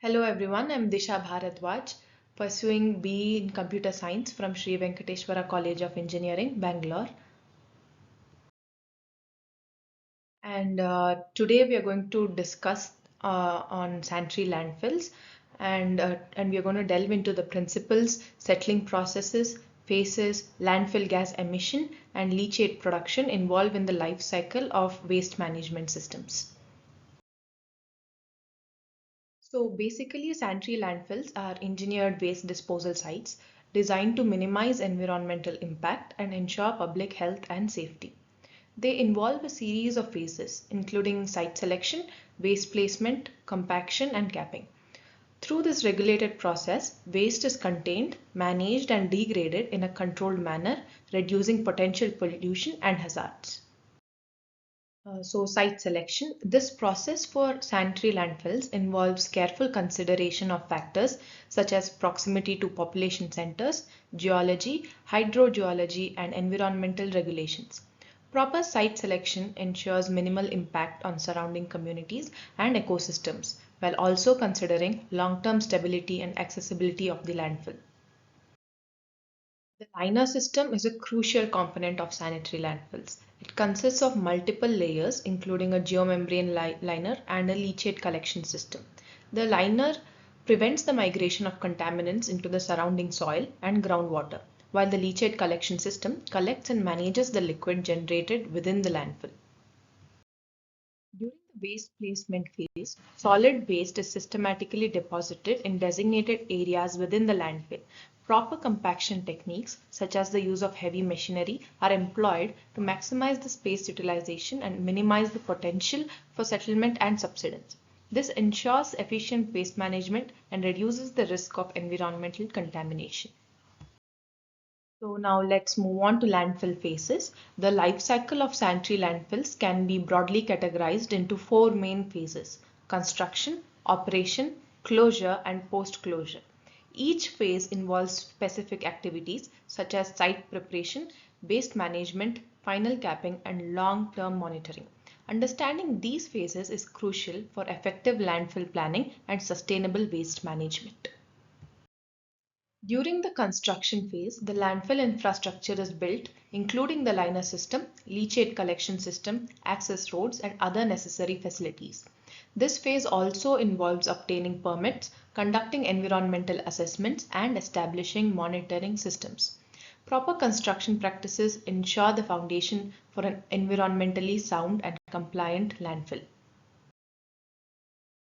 Hello everyone, I'm Disha Bharadwaj, pursuing BE in Computer Science from Sri Venkateswara College of Engineering, Bangalore. And today we are going to discuss on sanitary landfills and we are going to delve into the principles, settling processes, phases, landfill gas emission, and leachate production involved in the life cycle of waste management systems. So basically, sanitary landfills are engineered waste disposal sites designed to minimize environmental impact and ensure public health and safety. They involve a series of phases, including site selection, waste placement, compaction, and capping. Through this regulated process, waste is contained, managed, and degraded in a controlled manner, reducing potential pollution and hazards. So site selection. This process for sanitary landfills involves careful consideration of factors such as proximity to population centers, geology, hydrogeology, and environmental regulations. Proper site selection ensures minimal impact on surrounding communities and ecosystems, while also considering long-term stability and accessibility of the landfill. The liner system is a crucial component of sanitary landfills. It consists of multiple layers, including a geomembrane liner and a leachate collection system. The liner prevents the migration of contaminants into the surrounding soil and groundwater, while the leachate collection system collects and manages the liquid generated within the landfill. During the waste placement phase, solid waste is systematically deposited in designated areas within the landfill. Proper compaction techniques, such as the use of heavy machinery, are employed to maximize the space utilization and minimize the potential for settlement and subsidence. This ensures efficient waste management and reduces the risk of environmental contamination. So now let's move on to landfill phases. The life cycle of sanitary landfills can be broadly categorized into four main phases: construction, operation, closure, and post-closure. Each phase involves specific activities such as site preparation, waste management, final capping, and long-term monitoring. Understanding these phases is crucial for effective landfill planning and sustainable waste management. During the construction phase, the landfill infrastructure is built, including the liner system, leachate collection system, access roads, and other necessary facilities. This phase also involves obtaining permits, conducting environmental assessments, and establishing monitoring systems. Proper construction practices ensure the foundation for an environmentally sound and compliant landfill.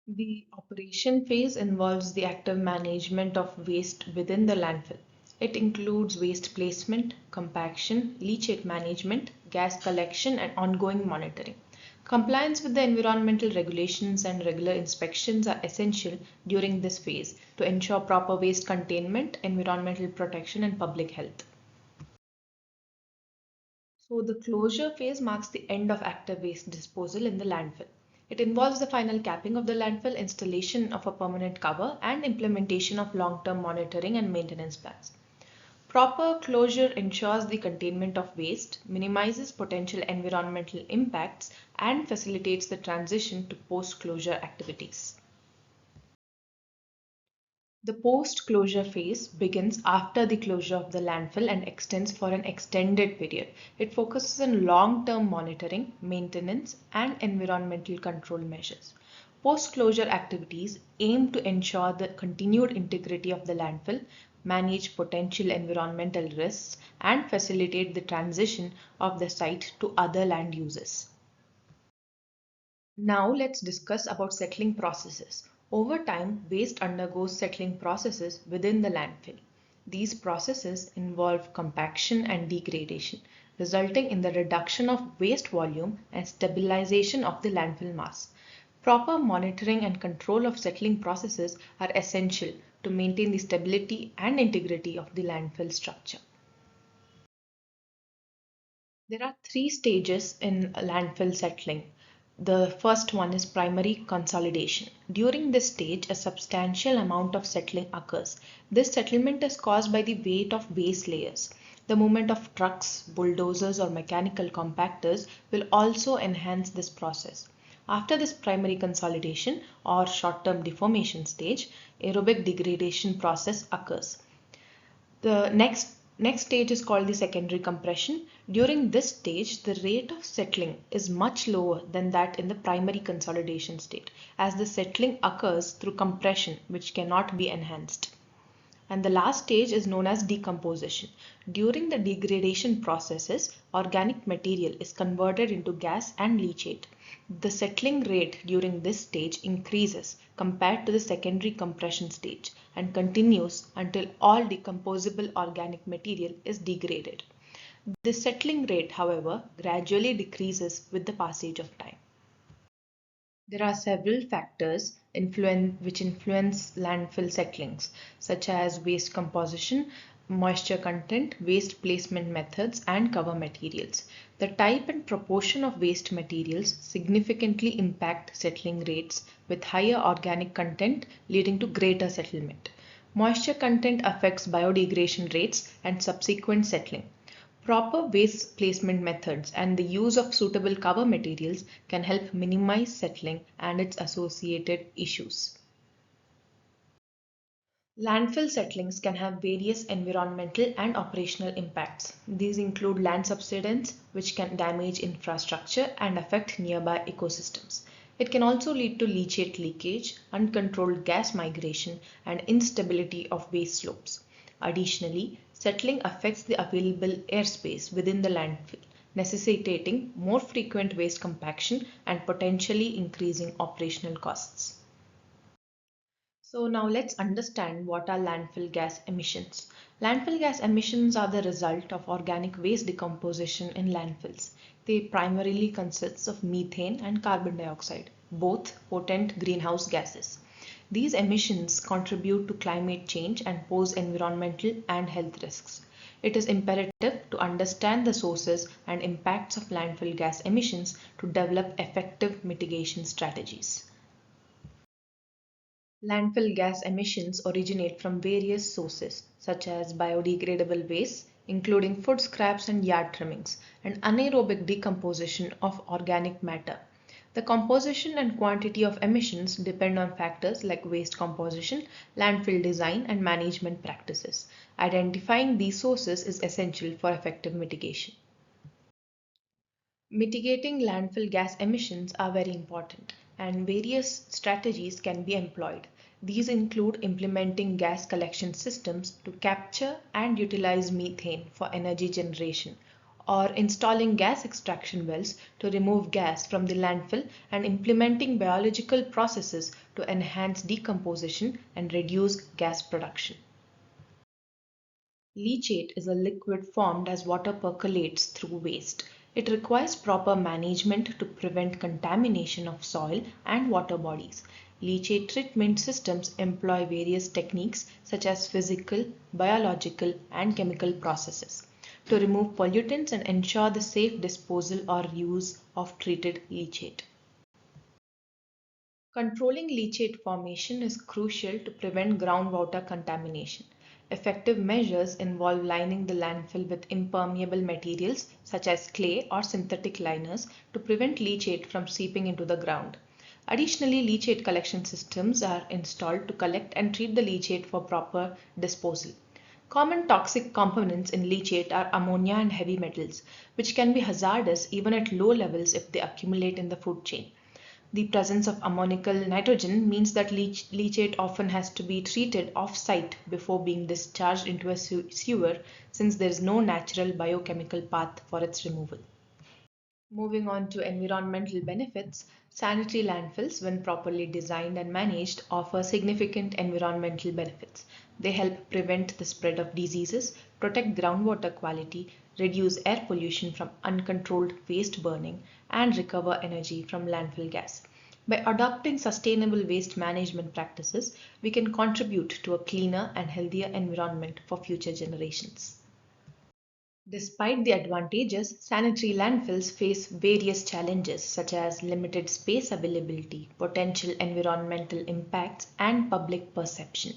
The operation phase involves the active management of waste within the landfill. It includes waste placement, compaction, leachate management, gas collection, and ongoing monitoring. Compliance with the environmental regulations and regular inspections are essential during this phase to ensure proper waste containment, environmental protection, and public health. So the closure phase marks the end of active waste disposal in the landfill. It involves the final capping of the landfill, installation of a permanent cover, and implementation of long-term monitoring and maintenance plans. Proper closure ensures the containment of waste, minimizes potential environmental impacts, and facilitates the transition to post-closure activities. The post-closure phase begins after the closure of the landfill and extends for an extended period. It focuses on long-term monitoring, maintenance, and environmental control measures. Post-closure activities aim to ensure the continued integrity of the landfill, manage potential environmental risks, and facilitate the transition of the site to other land uses. Now let's discuss about settling processes. Over time, waste undergoes settling processes within the landfill. These processes involve compaction and degradation, resulting in the reduction of waste volume and stabilization of the landfill mass. Proper monitoring and control of settling processes are essential to maintain the stability and integrity of the landfill structure. There are three stages in landfill settling. The first one is primary consolidation. During this stage, a substantial amount of settling occurs. This settlement is caused by the weight of base layers. The movement of trucks, bulldozers, or mechanical compactors will also enhance this process. After this primary consolidation or short-term deformation stage, aerobic degradation process occurs. The next stage is called the secondary compression. During this stage, the rate of settling is much lower than that in the primary consolidation state, as the settling occurs through compression, which cannot be enhanced. And the last stage is known as decomposition. During the degradation processes, organic material is converted into gas and leachate. The settling rate during this stage increases compared to the secondary compression stage and continues until all decomposable organic material is degraded. This settling rate, however, gradually decreases with the passage of time. There are several factors which influence landfill settlings, such as waste composition, moisture content, waste placement methods, and cover materials. The type and proportion of waste materials significantly impact settling rates, with higher organic content leading to greater settlement. Moisture content affects biodegradation rates and subsequent settling. Proper waste placement methods and the use of suitable cover materials can help minimize settling and its associated issues. Landfill settlings can have various environmental and operational impacts. These include land subsidence, which can damage infrastructure and affect nearby ecosystems. It can also lead to leachate leakage, uncontrolled gas migration, and instability of waste slopes. Additionally, settling affects the available airspace within the landfill, necessitating more frequent waste compaction and potentially increasing operational costs. So now let's understand what are landfill gas emissions. Landfill gas emissions are the result of organic waste decomposition in landfills. They primarily consist of methane and carbon dioxide, both potent greenhouse gases. These emissions contribute to climate change and pose environmental and health risks. It is imperative to understand the sources and impacts of landfill gas emissions to develop effective mitigation strategies. Landfill gas emissions originate from various sources, such as biodegradable waste, including food scraps and yard trimmings, and anaerobic decomposition of organic matter. The composition and quantity of emissions depend on factors like waste composition, landfill design, and management practices. Identifying these sources is essential for effective mitigation. Mitigating landfill gas emissions are very important, and various strategies can be employed. These include implementing gas collection systems to capture and utilize methane for energy generation, or installing gas extraction wells to remove gas from the landfill, and implementing biological processes to enhance decomposition and reduce gas production. Leachate is a liquid formed as water percolates through waste. It requires proper management to prevent contamination of soil and water bodies. Leachate treatment systems employ various techniques such as physical, biological, and chemical processes to remove pollutants and ensure the safe disposal or use of treated leachate. Controlling leachate formation is crucial to prevent groundwater contamination. Effective measures involve lining the landfill with impermeable materials such as clay or synthetic liners to prevent leachate from seeping into the ground. Additionally, leachate collection systems are installed to collect and treat the leachate for proper disposal. Common toxic components in leachate are ammonia and heavy metals, which can be hazardous even at low levels if they accumulate in the food chain. The presence of ammoniacal nitrogen means that leachate often has to be treated off-site before being discharged into a sewer, since there is no natural biochemical path for its removal. Moving on to environmental benefits, sanitary landfills, when properly designed and managed, offer significant environmental benefits. They help prevent the spread of diseases, protect groundwater quality, reduce air pollution from uncontrolled waste burning, and recover energy from landfill gas. By adopting sustainable waste management practices, we can contribute to a cleaner and healthier environment for future generations. Despite the advantages, sanitary landfills face various challenges such as limited space availability, potential environmental impacts, and public perception.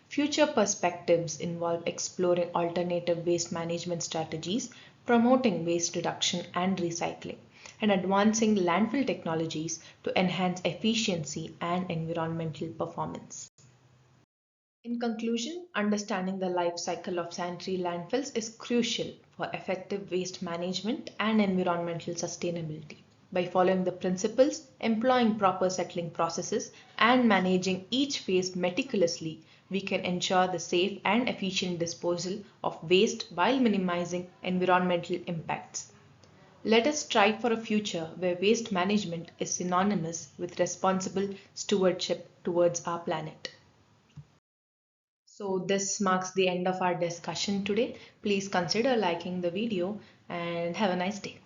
Future perspectives involve exploring alternative waste management strategies, promoting waste reduction and recycling, and advancing landfill technologies to enhance efficiency and environmental performance. In conclusion, understanding the life cycle of sanitary landfills is crucial for effective waste management and environmental sustainability. By following the principles, employing proper settling processes, and managing each phase meticulously, we can ensure the safe and efficient disposal of waste while minimizing environmental impacts. Let us strive for a future where waste management is synonymous with responsible stewardship towards our planet. So this marks the end of our discussion today. Please consider liking the video and have a nice day.